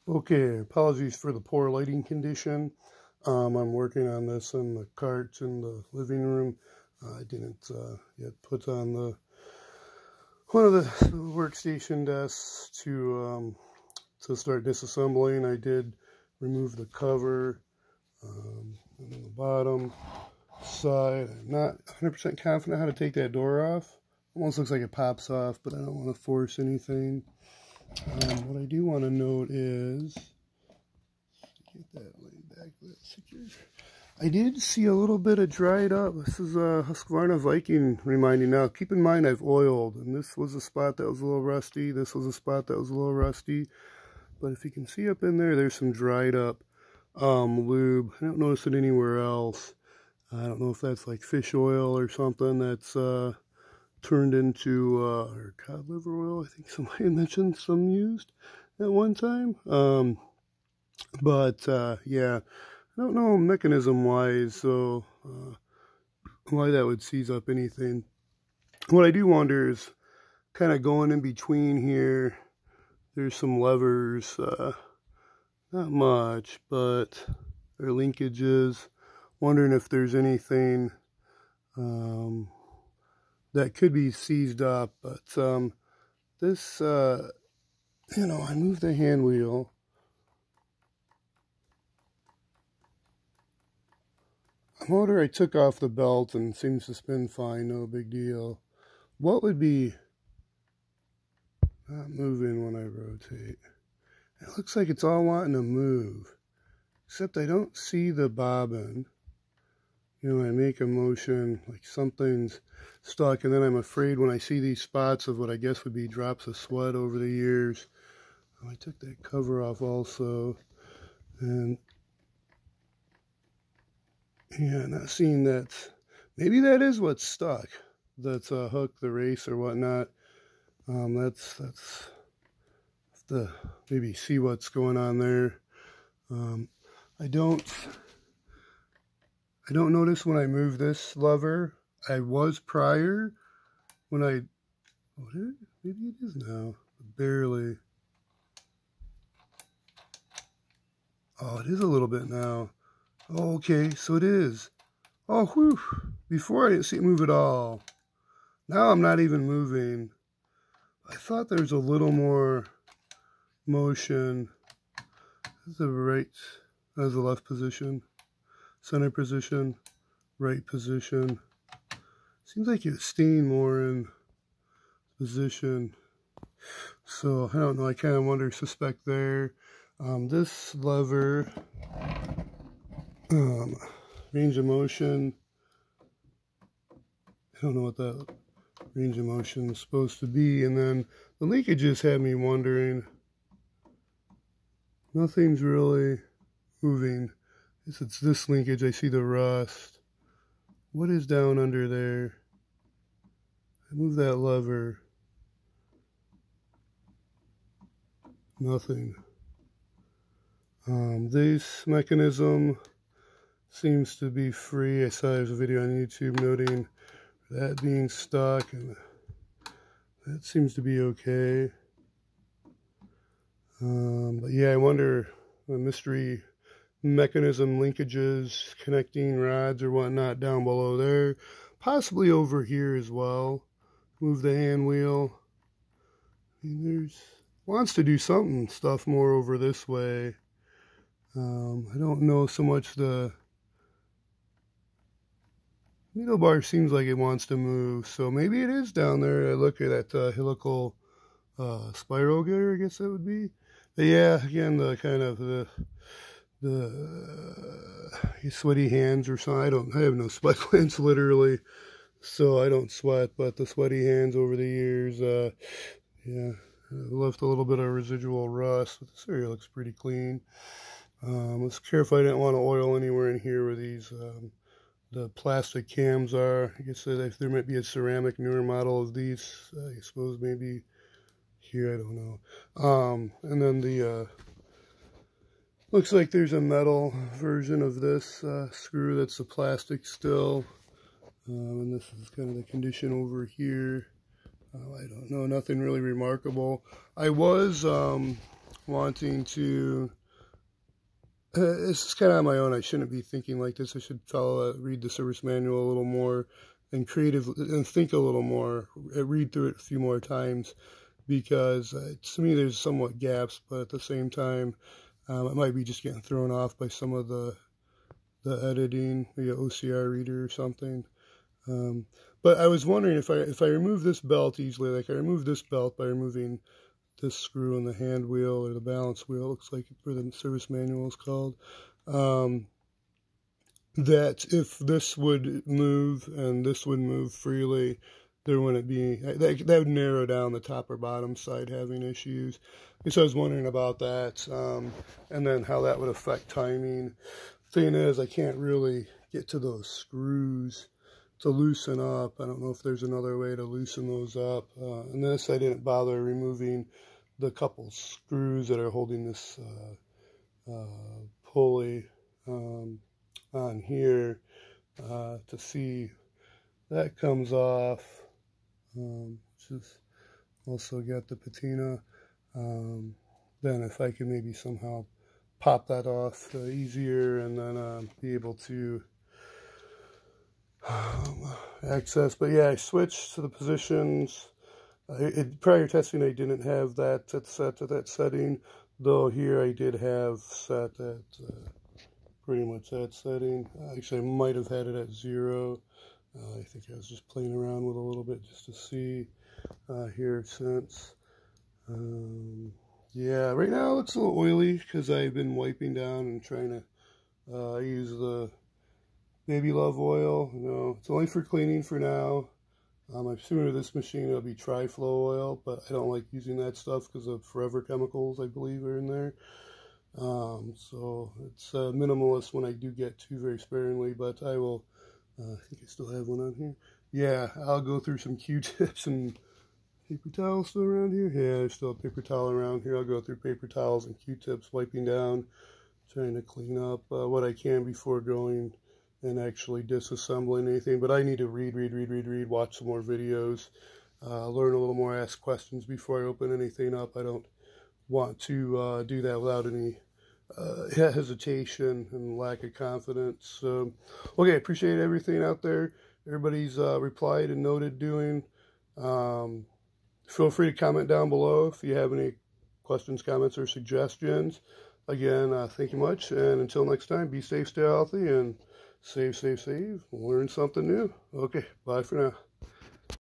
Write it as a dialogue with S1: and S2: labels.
S1: Okay, apologies for the poor lighting condition. I'm working on this in the cart in the living room. I didn't yet put on the one of the workstation desks to start disassembling. I did remove the cover and then the bottom side. I'm not 100% confident how to take that door off. Almost looks like it pops off, but I don't want to force anything. What I do want to note is, get that laid back, that's secure. I did see a little bit of dried up. This is a Husqvarna Viking reminding. Now, keep in mind I've oiled, and this was a spot that was a little rusty. This was a spot that was a little rusty. But if you can see up in there, there's some dried up lube. I don't notice it anywhere else. I don't know if that's like fish oil or something that's turned into or cod liver oil. I think somebody mentioned some used at one time. Yeah, I don't know mechanism wise, so why that would seize up anything. What I do wonder is kind of going in between here. There's some levers, not much, but there are linkages. Wondering if there's anything that could be seized up, but this, I moved the hand wheel. Motor I took off the belt and seems to spin fine, no big deal. What would be not moving when I rotate? It looks like it's all wanting to move, except I don't see the bobbin. I make a motion like something's stuck, and then I'm afraid when I see these spots of what I guess would be drops of sweat over the years. I took that cover off also, and yeah, not seeing that. Maybe that is what's stuck. That's a hook, the race or whatnot. That's have to maybe see what's going on there. I don't notice when I move this lever. I was prior when I, maybe it is now, barely. Oh, it is a little bit now. Oh, okay, so it is. Oh, whew. Before I didn't see it move at all. Now I'm not even moving. I thought there was a little more motion. That's the right, that's the left position. Center position, right position. Seems like it's staying more in position. So, I don't know, I kind of suspect there. This lever, range of motion, I don't know what that range of motion is supposed to be. And then the leakages had me wondering. Nothing's really moving. It's this linkage. I see the rust. What is down under there? I move that lever. Nothing. This mechanism seems to be free. I saw there's a video on YouTube noting that being stuck, and that seems to be okay. But yeah, I wonder the mystery mechanism linkages, connecting rods or whatnot down below there. Possibly over here as well. Move the hand wheel. I mean, wants to do stuff more over this way. I don't know so much the needle bar seems like it wants to move, so maybe it is down there. I look at that helical spiral gear, I guess that would be. But yeah, again, the kind of the sweaty hands or something. I have no sweat glands literally, so I don't sweat, but the sweaty hands over the years, yeah, left a little bit of residual rust. But this area looks pretty clean. Let's careful I didn't want to oil anywhere in here where these the plastic cams are. I guess if there might be a ceramic newer model of these, I suppose maybe here, I don't know. And then the looks like there's a metal version of this screw that's a plastic still. And this is kind of the condition over here. I don't know, nothing really remarkable. I was wanting to, this is kind of on my own. I shouldn't be thinking like this. I should read the service manual a little more and think a little more, read through it a few more times, because to me there's somewhat gaps, but at the same time, it might be just getting thrown off by some of the editing, maybe an OCR reader or something. But I was wondering if I remove this belt easily, like I remove this belt by removing this screw in the hand wheel or the balance wheel, looks like where the service manual is called, that if this would move and this would move freely, there wouldn't be, that would narrow down the top or bottom side having issues. So I was wondering about that, and then how that would affect timing. Thing is, I can't really get to those screws to loosen up. I don't know if there's another way to loosen those up. And this, I didn't bother removing the couple screws that are holding this pulley on here to see that comes off, which is also got the patina. Then if I could maybe somehow pop that off easier, and then be able to access. But yeah, I switched to the positions. Prior testing, I didn't have that set to that setting, though here I did have set at pretty much that setting. Actually, I might have had it at 0. I think I was just playing around with a little bit just to see here since. Yeah, right now it looks a little oily because I've been wiping down and trying to use the Baby Love oil. No, it's only for cleaning for now. I'm assuming with this machine it'll be Tri-Flow oil, but I don't like using that stuff because of forever chemicals, I believe, are in there. So it's minimalist when I do get to, very sparingly, but I will, I think I still have one on here. Yeah, I'll go through some Q-tips and paper towels still around here. Yeah, there's still a paper towel around here. I'll go through paper towels and Q-tips, wiping down, trying to clean up what I can before going and actually disassembling anything. But I need to read, watch some more videos, learn a little more, ask questions before I open anything up. I don't want to do that without any hesitation and lack of confidence. So, okay, appreciate everything out there. Everybody's replied and noted doing. Feel free to comment down below if you have any questions, comments, or suggestions. Again, thank you much, and until next time, be safe, stay healthy, and save, learn something new. Okay, bye for now.